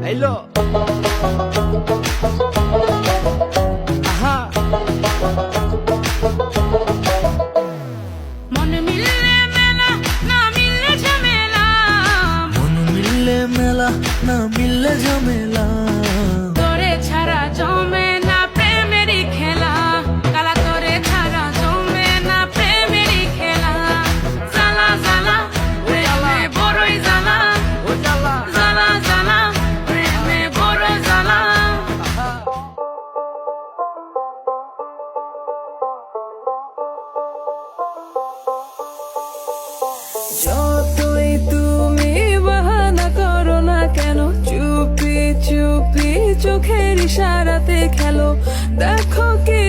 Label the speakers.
Speaker 1: এইলো আহা
Speaker 2: মন মিললে মেলা না মিললে ঝামেলা,
Speaker 3: মন মিললে মেলা না মিললে ঝামেলা,
Speaker 2: তোরে ছাড়া জমে না প্রেমেরই খেলা, কালা তোরে ছাড়া জমে না প্রেমেরই খেলা। জ্বালা জ্বালা প্রেমে বড়ই জ্বালা,
Speaker 1: ও জ্বালা
Speaker 2: জ্বালা জ্বালা প্রেমে বড় জ্বালা। যতই তুমি বাহানা করো না কেন, চুপি চুপি চোখের ইশারাতে খেলো, দেখো কি